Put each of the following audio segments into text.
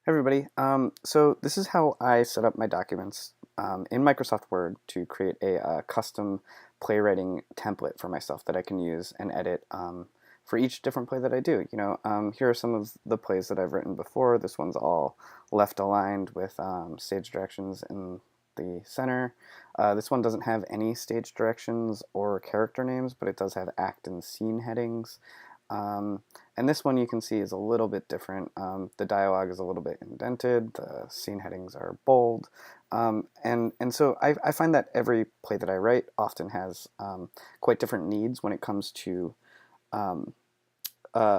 Hey everybody. So this is how I set up my documents in Microsoft Word to create a custom playwriting template for myself that I can use and edit for each different play that I do. Here are some of the plays that I've written before. This one's all left aligned with stage directions in the center. This one doesn't have any stage directions or character names, but it does have act and scene headings. Um, and this one you can see is a little bit different. The dialogue is a little bit indented, the scene headings are bold, and so I find that every play that I write often has quite different needs when it comes to um,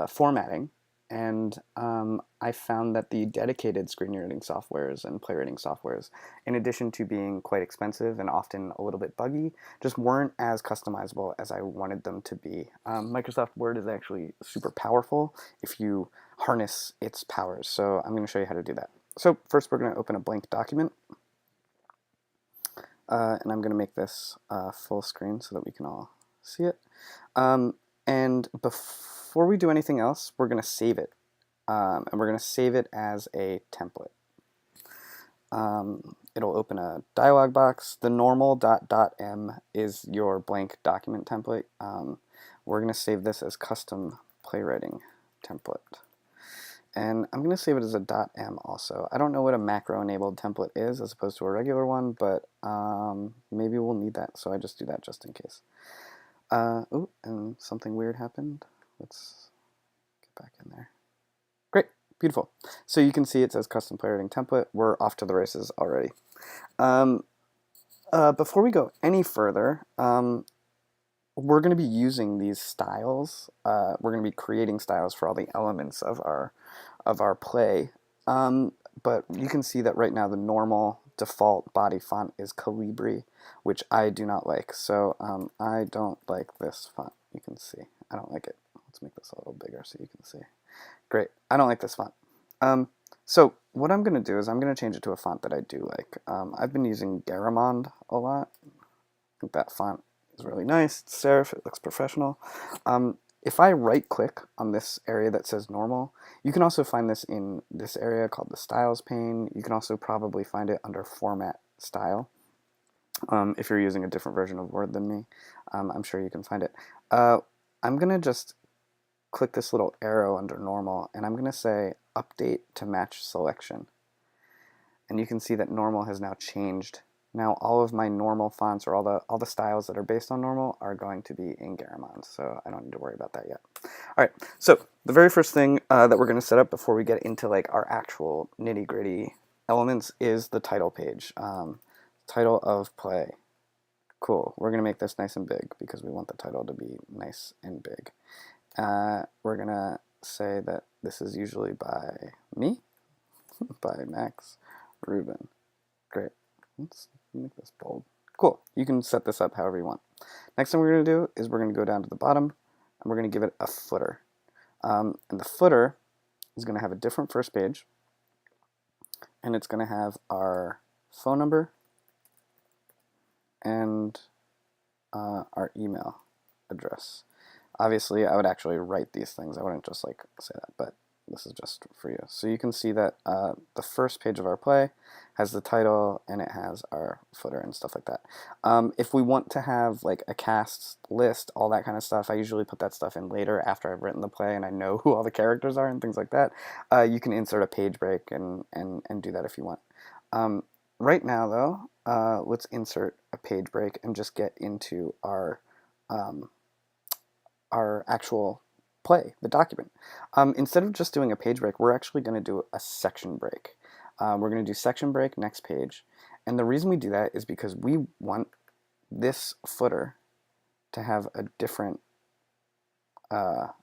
formatting. And I found that the dedicated screenwriting softwares and playwriting softwares, in addition to being quite expensive and often a little bit buggy, just weren't as customizable as I wanted them to be. Microsoft Word is actually super powerful if you harness its powers. So I'm going to show you how to do that. So first we're going to open a blank document. And I'm going to make this full screen so that we can all see it. And before we do anything else, we're going to save it. And we're going to save it as a template. It'll open a dialog box. The normal.m is your blank document template. We're going to save this as custom playwriting template. And I'm going to save it as a .m also. I don't know what a macro-enabled template is as opposed to a regular one, but maybe we'll need that, so I just do that just in case. Oh, and something weird happened. Let's get back in there. Great, beautiful. So you can see it says custom playwriting template. We're off to the races already. Before we go any further, we're going to be using these styles. We're going to be creating styles for all the elements of our play. But you can see that right now the normal default body font is Calibri, which I do not like. So I don't like this font. You can see. I don't like it. Let's make this a little bigger so you can see. Great. I don't like this font. So what I'm going to do is I'm going to change it to a font that I do like. I've been using Garamond a lot. I think that font is really nice. It's serif. It looks professional. If I right-click on this area that says normal, you can also find this in this area called the styles pane. You can also probably find it under format style. If you're using a different version of Word than me, I'm sure you can find it. I'm going to just click this little arrow under normal, and I'm going to say update to match selection. And you can see that normal has now changed. Now all of my normal fonts, or all the styles that are based on normal, are going to be in Garamond, so I don't need to worry about that yet. All right, so the very first thing that we're going to set up before we get into like our actual nitty-gritty elements is the title page. Title of play. Cool. We're going to make this nice and big because we want the title to be nice and big. We're going to say that this is usually by me, by Max Rubin. Great. Let's make this bold. Cool. You can set this up however you want. Next thing we're going to do is we're going to go down to the bottom and we're going to give it a footer. And the footer is going to have a different first page, and it's going to have our phone number and our email address. Obviously, I would actually write these things. I wouldn't just like say that, but this is just for you. So you can see that the first page of our play has the title and it has our footer and stuff like that. If we want to have like a cast list, all that kind of stuff, I usually put that stuff in later after I've written the play and I know who all the characters are and things like that. You can insert a page break and do that if you want. Right now though, let's insert a page break and just get into our actual play, the document. Instead of just doing a page break, we're actually going to do a section break. We're going to do section break, next page. And the reason we do that is because we want this footer to have a different, to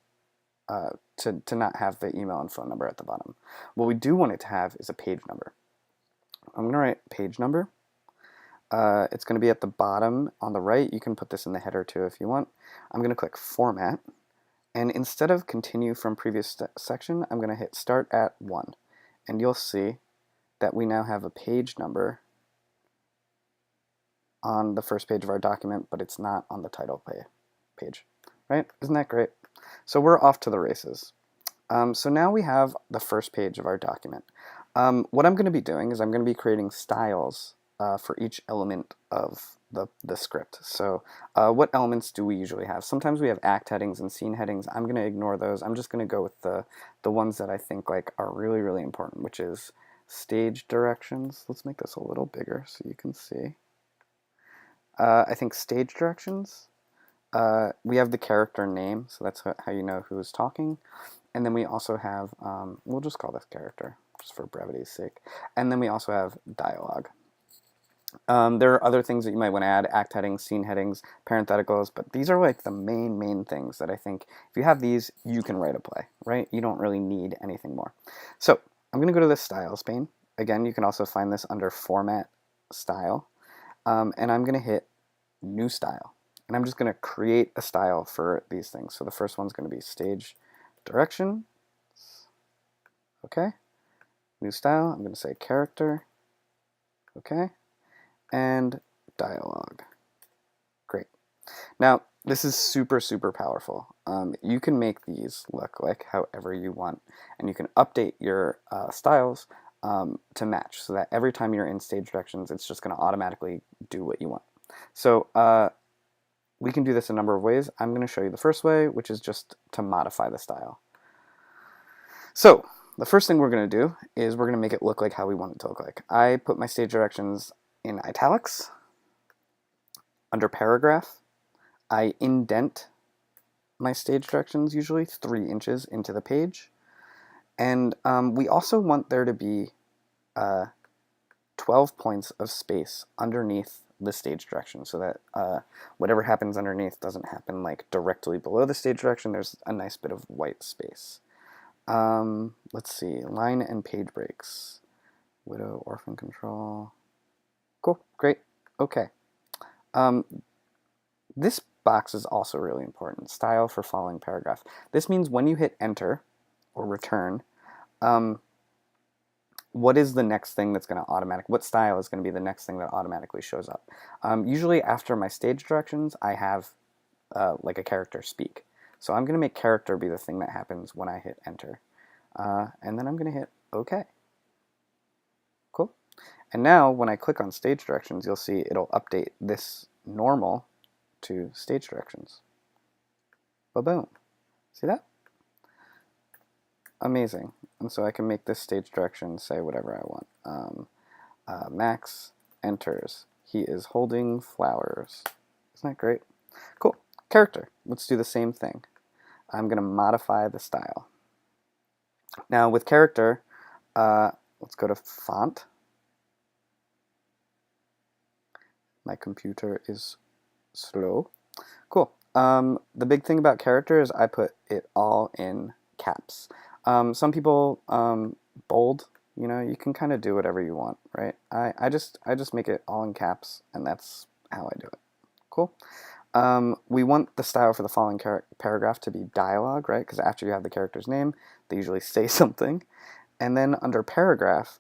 not have the email and phone number at the bottom. What we do want it to have is a page number. I'm going to write page number. It's going to be at the bottom on the right. You can put this in the header too if you want. I'm going to click format. And instead of continue from previous section, I'm going to hit start at 1. And you'll see that we now have a page number on the first page of our document, but it's not on the title page. Right? Isn't that great? So we're off to the races. So now we have the first page of our document. What I'm going to be doing is I'm going to be creating styles for each element of the script. So what elements do we usually have? Sometimes we have act headings and scene headings. I'm going to ignore those. I'm just going to go with the ones that I think like are really, really important, which is stage directions. Let's make this a little bigger so you can see. I think stage directions, we have the character name, so that's how you know who's talking. And then we also have, we'll just call this character, just for brevity's sake. And then we also have dialogue. There are other things that you might want to add, act headings, scene headings, parentheticals, but these are like the main things that I think if you have these, you can write a play, right? You don't really need anything more. So I'm going to go to the Styles pane. Again, you can also find this under Format, Style, and I'm going to hit New Style. And I'm just going to create a style for these things. So the first one's going to be Stage Direction. Okay. New Style. I'm going to say Character. Okay. And Dialogue. Great. Now, this is super, super powerful. You can make these look like however you want, and you can update your styles to match so that every time you're in stage directions, it's just going to automatically do what you want. So we can do this a number of ways. I'm going to show you the first way, which is just to modify the style. So the first thing we're going to do is we're going to make it look like how we want it to look like. I put my stage directions in italics. Under paragraph, I indent my stage directions usually 3 inches into the page. And we also want there to be 12 points of space underneath the stage direction so that whatever happens underneath doesn't happen like directly below the stage direction. There's a nice bit of white space. Let's see, line and page breaks. Widow, orphan control. Cool, great, okay. This box is also really important, style for following paragraph. This means when you hit enter or return, what is the next thing that's going to what style is going to be the next thing that automatically shows up? Usually after my stage directions, I have like a character speak. So I'm going to make character be the thing that happens when I hit enter. And then I'm going to hit OK. Cool. And now when I click on stage directions, you'll see it'll update this normal to stage directions. Ba-boom. See that? Amazing. And so I can make this stage direction say whatever I want. Max enters. He is holding flowers. Isn't that great? Cool. Character. Let's do the same thing. I'm going to modify the style. Now with character, let's go to font. My computer is slow. Cool. The big thing about character is I put it all in caps. Some people bold, you can kind of do whatever you want, right? I just make it all in caps, and that's how I do it. Cool. We want the style for the following paragraph to be dialogue, right? Because after you have the character's name, they usually say something. And then under paragraph,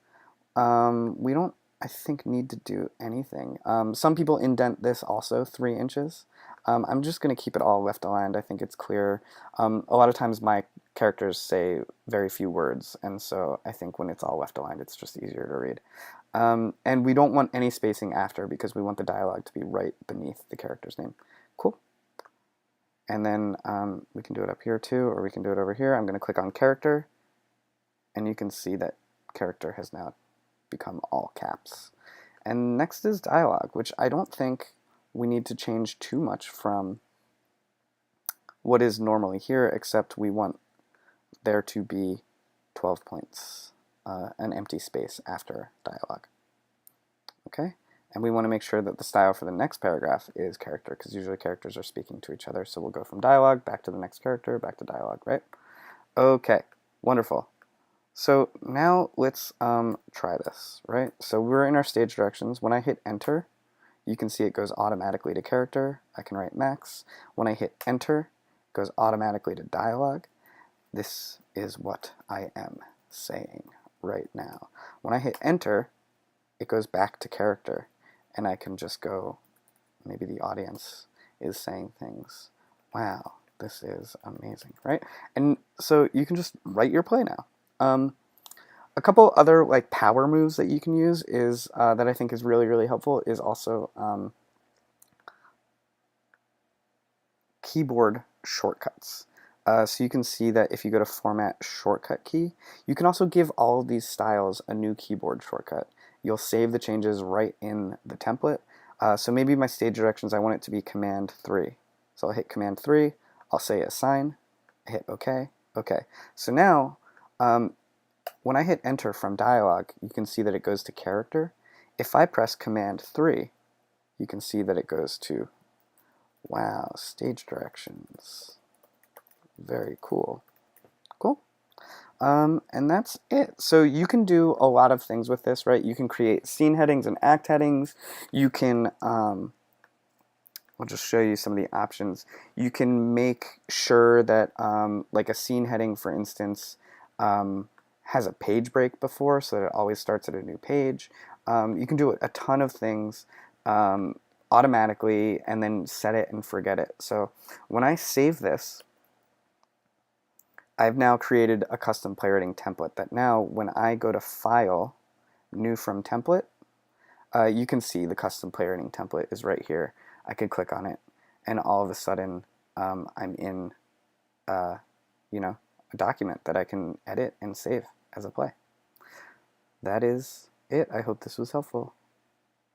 we don't, I think, need to do anything. Some people indent this also 3 inches. I'm just going to keep it all left aligned. I think it's clear. A lot of times my characters say very few words, and so I think when it's all left aligned, it's just easier to read. And we don't want any spacing after because we want the dialogue to be right beneath the character's name. Cool. And then we can do it up here too, or we can do it over here. I'm going to click on character, and you can see that character has now become all caps. And next is dialogue, which I don't think we need to change too much from what is normally here, except we want there to be 12 points, an empty space after dialogue. Okay? And we want to make sure that the style for the next paragraph is character, because usually characters are speaking to each other, so we'll go from dialogue, back to the next character, back to dialogue, right? Okay, wonderful. So now let's try this, right? So we're in our stage directions. When I hit enter, you can see it goes automatically to character. I can write Max. When I hit enter, it goes automatically to dialogue. This is what I am saying right now. When I hit enter, it goes back to character, and I can just go, maybe the audience is saying things. Wow, this is amazing, right? And so you can just write your play now. A couple other like power moves that you can use is that I think is really really helpful is also keyboard shortcuts. So you can see that if you go to Format Shortcut Key, you can also give all of these styles a new keyboard shortcut. You'll save the changes right in the template. So maybe my stage directions, I want it to be Command 3. So I'll hit Command 3, I'll say Assign, hit OK, OK. So now, when I hit Enter from Dialog, you can see that it goes to Character. If I press Command 3, you can see that it goes to, wow, Stage Directions. Very cool. Cool. And that's it. So you can do a lot of things with this, right? You can create scene headings and act headings. You can, I'll just show you some of the options. You can make sure that, like a scene heading, for instance, has a page break before, so that it always starts at a new page. You can do a ton of things automatically and then set it and forget it. So when I save this, I've now created a custom playwriting template that now when I go to File, New from Template, you can see the custom playwriting template is right here. I could click on it and all of a sudden I'm in you know, a document that I can edit and save as a play. That is it. I hope this was helpful.